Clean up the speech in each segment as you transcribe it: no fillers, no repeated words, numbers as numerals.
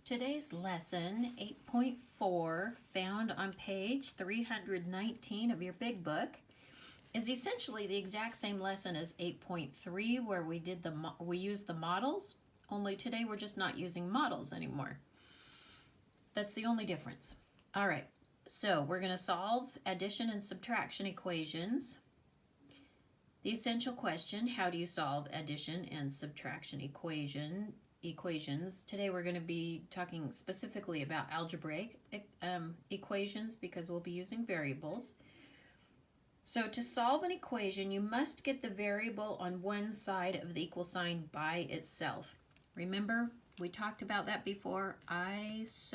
Today's lesson, 8.4, found on page 319 of your big book, is essentially the exact same lesson as 8.3, where we used the models, only today we're just not using models anymore. That's the only difference. All right, so we're going to solve addition and subtraction equations. The essential question, how do you solve addition and subtraction equations? Today we're going to be talking specifically about algebraic equations because we'll be using variables. So to solve an equation, you must get the variable on one side of the equal sign by itself. Remember, we talked about that before. Isolate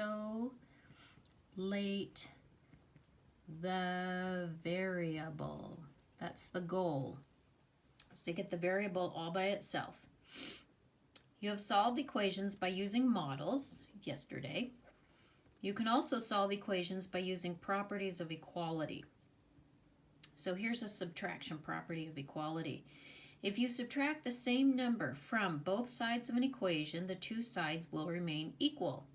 the variable. That's the goal, is to get the variable all by itself. You have solved equations by using models yesterday. You can also solve equations by using properties of equality. So here's a subtraction property of equality. If you subtract the same number from both sides of an equation, the two sides will remain equal.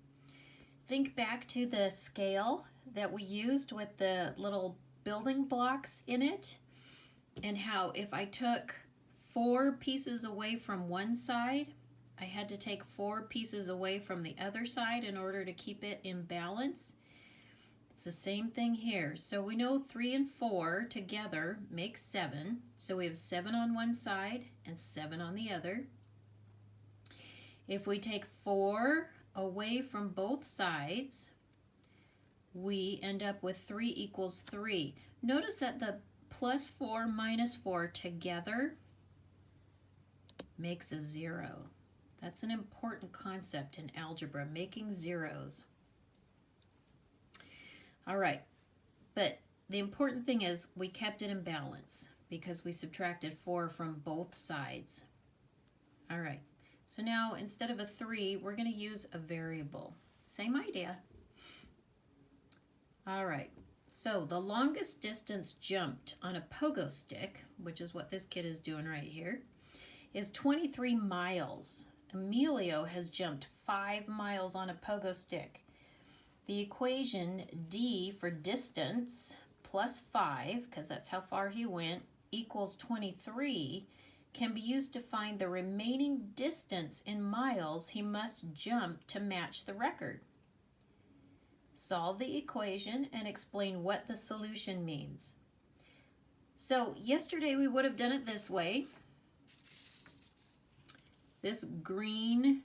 Think back to the scale that we used with the little building blocks in it, and how if I took 4 pieces away from one side, I had to take 4 pieces away from the other side in order to keep it in balance. It's the same thing here. So we know 3 and 4 together make 7. So we have 7 on one side and 7 on the other. If we take 4 away from both sides, we end up with 3 equals 3. Notice that the plus 4 minus 4 together makes a 0. That's an important concept in algebra, making zeros. All right, but the important thing is we kept it in balance because we subtracted 4 from both sides. All right, so now instead of a 3, we're going to use a variable. Same idea. All right, so the longest distance jumped on a pogo stick, which is what this kid is doing right here, is 23 miles. Emilio has jumped 5 miles on a pogo stick. The equation d for distance plus 5, because that's how far he went, equals 23, can be used to find the remaining distance in miles he must jump to match the record. Solve the equation and explain what the solution means. So yesterday we would have done it this way. This green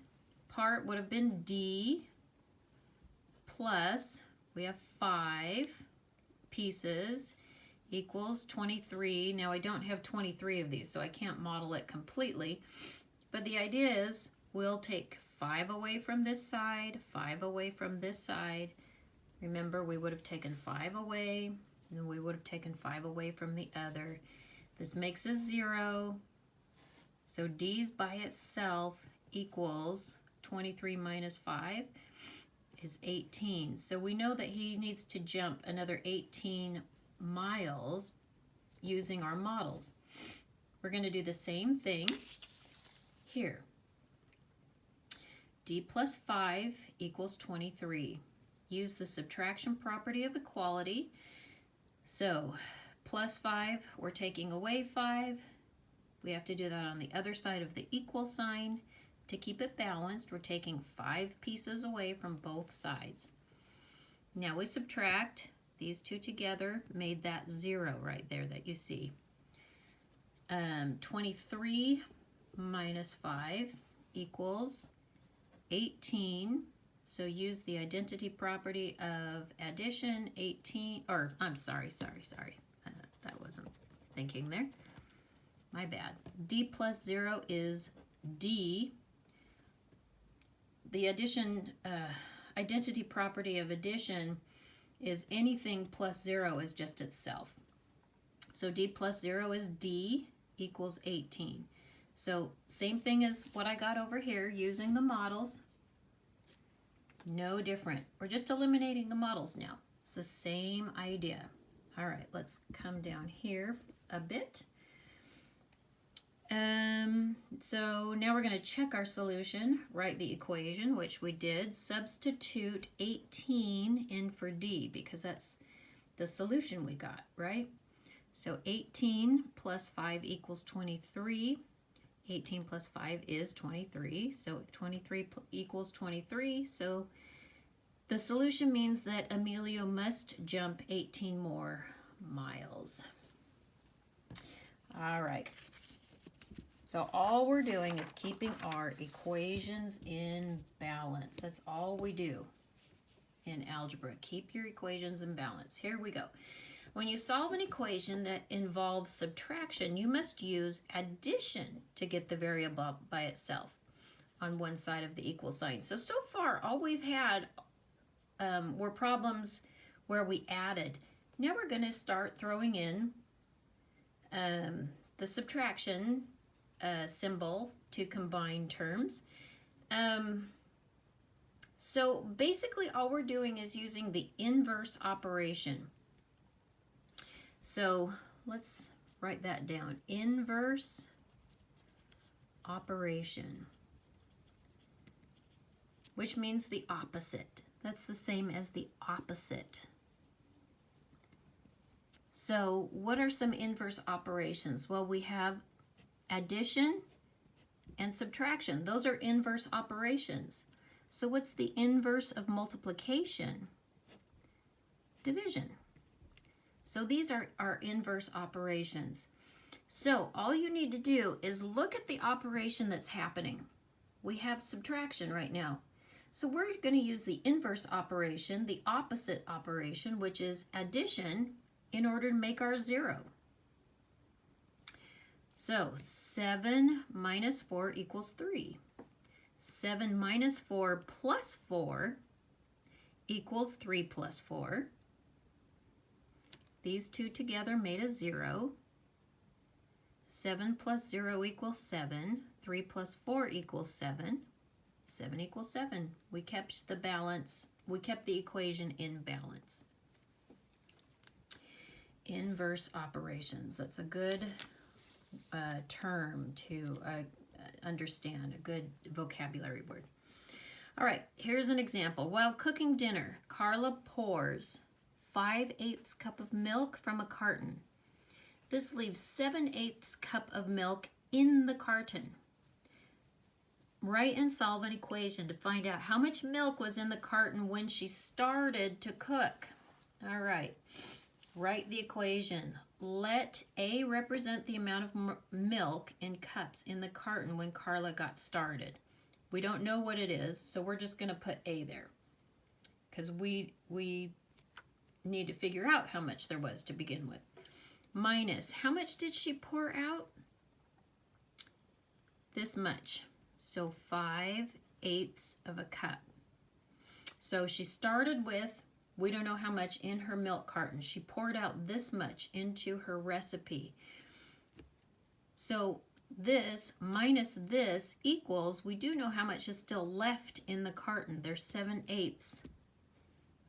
part would have been d plus, we have 5 pieces, equals 23. Now I don't have 23 of these, so I can't model it completely. But the idea is we'll take 5 away from this side, 5 away from this side. Remember, we would have taken 5 away, and we would have taken 5 away from the other. This makes a 0. So d's by itself equals 23 minus 5 is 18. So we know that he needs to jump another 18 miles using our models. We're going to do the same thing here. D plus 5 equals 23. Use the subtraction property of equality. So plus 5, we're taking away 5. We have to do that on the other side of the equal sign. To keep it balanced, we're taking 5 pieces away from both sides. Now we subtract. These two together made that 0 right there that you see. 23 minus 5 equals 18. So use the identity property of addition, 18, or I'm sorry. That wasn't thinking there. My bad. D plus 0 is D. The addition, identity property of addition is anything plus 0 is just itself. So D plus 0 is D equals 18. So same thing as what I got over here using the models. No different. We're just eliminating the models now. It's the same idea. All right, let's come down here a bit. So now we're going to check our solution, write the equation, which we did. Substitute 18 in for D because that's the solution we got, right? So 18 plus 5 equals 23. 18 plus 5 is 23. So 23 equals 23. So the solution means that Emilio must jump 18 more miles. All right. So all we're doing is keeping our equations in balance. That's all we do in algebra. Keep your equations in balance. Here we go. When you solve an equation that involves subtraction, you must use addition to get the variable by itself on one side of the equal sign. So far, all we've had were problems where we added. Now we're going to start throwing in the subtraction symbol to combine terms. So basically all we're doing is using the inverse operation. So let's write that down. Inverse operation, which means the opposite. That's the same as the opposite. So what are some inverse operations? Well, we have addition and subtraction. Those are inverse operations. So what's the inverse of multiplication? Division. So these are our inverse operations. So all you need to do is look at the operation that's happening. We have subtraction right now. So we're going to use the inverse operation, the opposite operation, which is addition, in order to make our 0. So 7 minus 4 equals 3. 7 minus 4 plus 4 equals 3 plus 4. These two together made a 0. 7 plus 0 equals 7. 3 plus 4 equals 7. 7 equals 7. We kept the balance. We kept the equation in balance. Inverse operations. That's a good term to understand, a good vocabulary word. All right, here's an example. While cooking dinner, Carla pours 5/8 cup of milk from a carton. This leaves 7/8 cup of milk in the carton. Write and solve an equation to find out how much milk was in the carton when she started to cook. All right, write the equation. Let A represent the amount of milk in cups in the carton when Carla got started. We don't know what it is, so we're just going to put A there because we need to figure out how much there was to begin with. Minus, how much did she pour out? This much. So 5/8 of a cup. So she started with, we don't know how much in her milk carton. She poured out this much into her recipe. So this minus this equals, we do know how much is still left in the carton. There's 7/8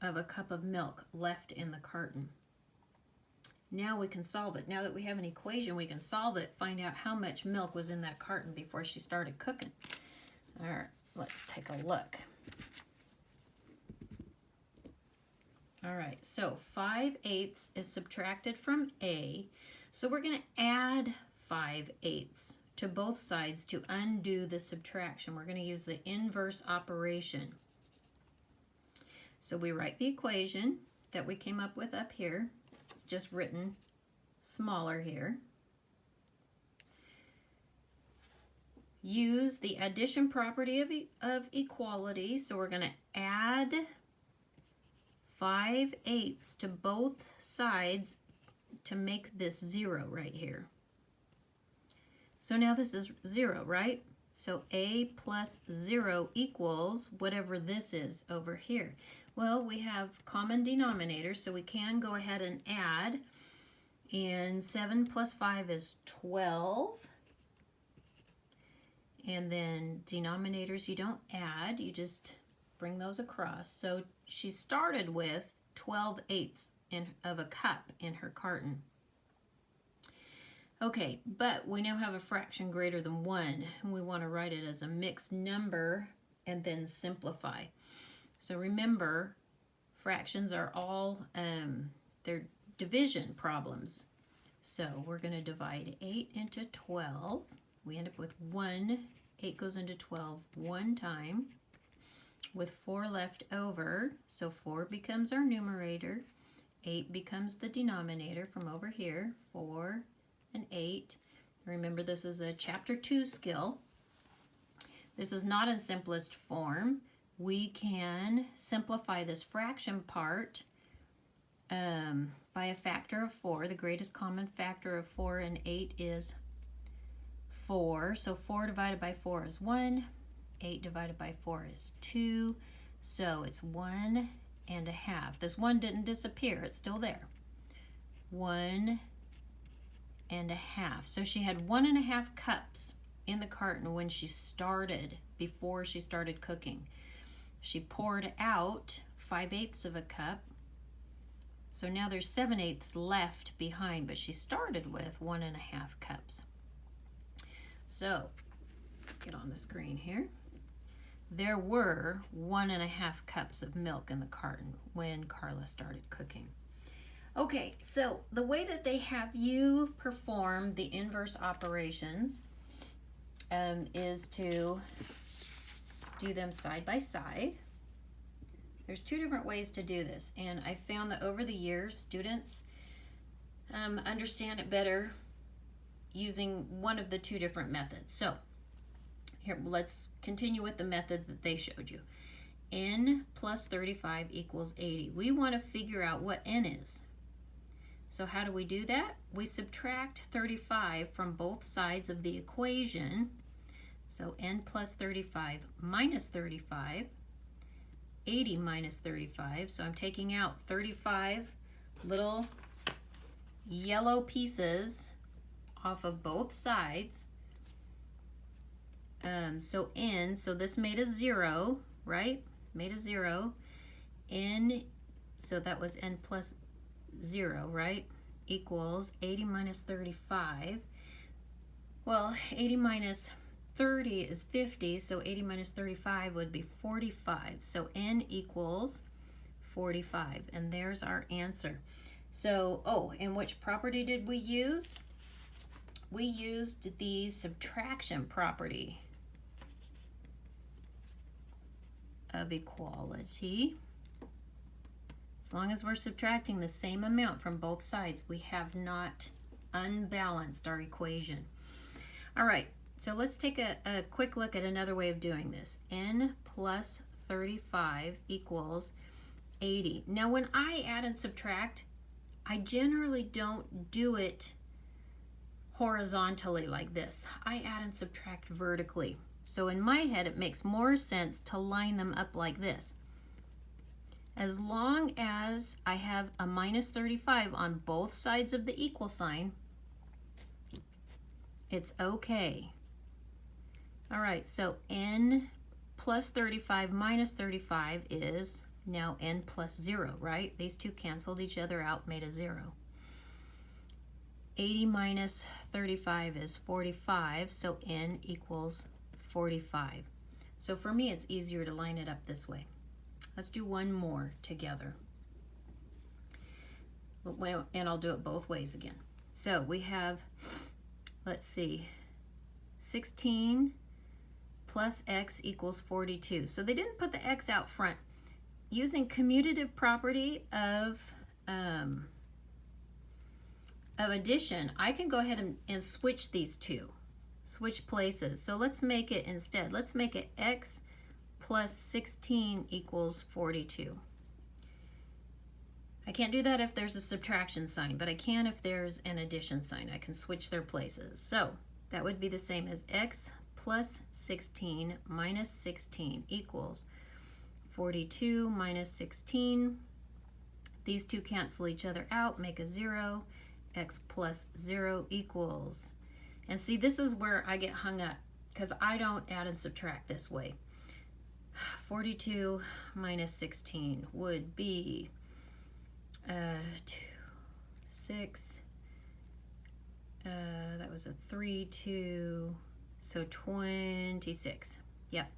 of a cup of milk left in the carton. Now we can solve it. Now that we have an equation, we can solve it, find out how much milk was in that carton before she started cooking. All right, let's take a look. All right, so 5/8 is subtracted from A. So we're going to add 5/8 to both sides to undo the subtraction. We're going to use the inverse operation. So we write the equation that we came up with up here. It's just written smaller here. Use the addition property of equality. So we're going to add 5/8 to both sides to make this 0 right here. So now this is 0, right? So A plus 0 equals whatever this is over here. Well, we have common denominators, so we can go ahead and add. And 7 plus 5 is 12. And then denominators you don't add, you just bring those across. So she started with 12/8 of a cup in her carton. Okay, but we now have a fraction greater than 1, and we want to write it as a mixed number and then simplify. So remember, fractions are all, they're division problems. So we're going to divide 8 into 12. We end up with 1. 8 goes into 12 one time with 4 left over. So 4 becomes our numerator. 8 becomes the denominator from over here. 4 and 8. Remember, this is a chapter 2 skill. This is not in simplest form. We can simplify this fraction part by a factor of 4. The greatest common factor of 4 and 8 is 4. So 4 divided by 4 is 1. 8 divided by 4 is 2. So it's 1 and a half. This 1 didn't disappear. It's still there. 1 and a half. So she had 1.5 cups in the carton when she started, before she started cooking. She poured out 5/8 of a cup. So now there's 7/8 left behind, but she started with 1.5 cups. So let's get on the screen here. There were 1.5 cups of milk in the carton when Carla started cooking. Okay, so the way that they have you perform the inverse operations is to do them side by side. There's 2 different ways to do this, and I found that over the years, students understand it better using one of the 2 different methods. So here, let's continue with the method that they showed you. N plus 35 equals 80. We want to figure out what n is. So how do we do that? We subtract 35 from both sides of the equation. So n plus 35 minus 35, 80 minus 35. So I'm taking out 35 little yellow pieces off of both sides. So n, so this made a 0, right? Made a 0. N, so that was n plus 0, right? Equals 80 minus 35. Well, 80 minus 30 is 50, so 80 minus 35 would be 45. So n equals 45, and there's our answer. So, oh, and which property did we use? We used the subtraction property of equality. As long as we're subtracting the same amount from both sides, we have not unbalanced our equation. All right, so let's take a quick look at another way of doing this. N plus 35 equals 80. Now, when I add and subtract, I generally don't do it horizontally like this. I add and subtract vertically. So in my head, it makes more sense to line them up like this. As long as I have a minus 35 on both sides of the equal sign, it's okay. All right, so n plus 35 minus 35 is now n plus 0, right? These two canceled each other out, made a 0. 80 minus 35 is 45, so n equals 45. So for me, it's easier to line it up this way. Let's do one more together. And I'll do it both ways again. So we have, let's see, 16 plus x equals 42. So they didn't put the x out front. Using commutative property of addition, I can go ahead and switch these two, switch places. So let's make it instead, let's make it x plus 16 equals 42. I can't do that if there's a subtraction sign, but I can if there's an addition sign. I can switch their places. So that would be the same as x plus 16 minus 16 equals 42 minus 16. These two cancel each other out, make a 0. X plus 0 equals. And see, this is where I get hung up because I don't add and subtract this way. 42 minus 16 would be 2, 6, That was a 3, 2, so 26. Yep.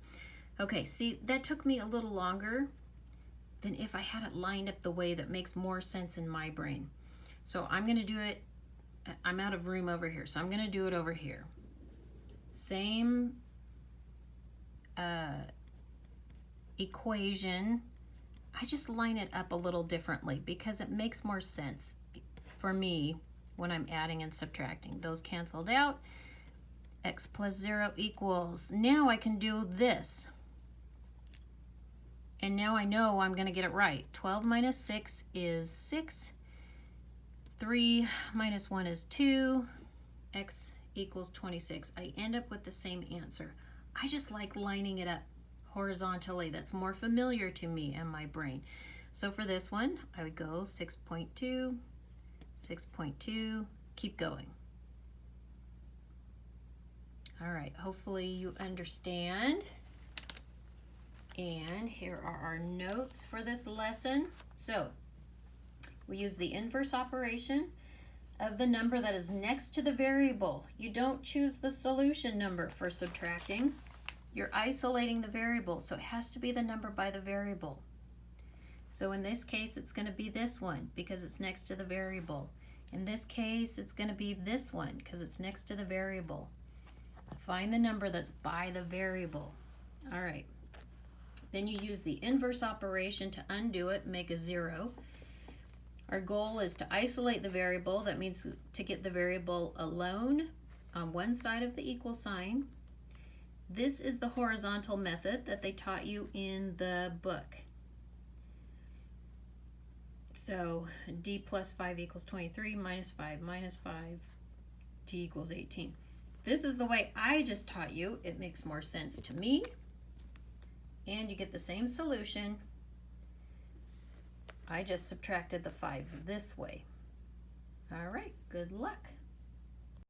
Okay, see, that took me a little longer than if I had it lined up the way that makes more sense in my brain. So I'm going to do it, I'm out of room over here, so I'm going to do it over here. Same equation. I just line it up a little differently because it makes more sense for me when I'm adding and subtracting. Those canceled out. X plus 0 equals, now I can do this. And now I know I'm going to get it right. 12 minus 6 is 6. 3 minus 1 is 2. X equals 26. I end up with the same answer. I just like lining it up horizontally. That's more familiar to me and my brain. So for this one, I would go 6.2, 6.2, keep going. All right, hopefully you understand. And here are our notes for this lesson. So we use the inverse operation of the number that is next to the variable. You don't choose the solution number for subtracting. You're isolating the variable, so it has to be the number by the variable. So in this case, it's going to be this one because it's next to the variable. In this case, it's going to be this one because it's next to the variable. Find the number that's by the variable. All right. Then you use the inverse operation to undo it, make a 0. Our goal is to isolate the variable. That means to get the variable alone on one side of the equal sign. This is the horizontal method that they taught you in the book. So d plus 5 equals 23, minus 5, t equals 18. This is the way I just taught you. It makes more sense to me. And you get the same solution. I just subtracted the 5s this way. All right, good luck.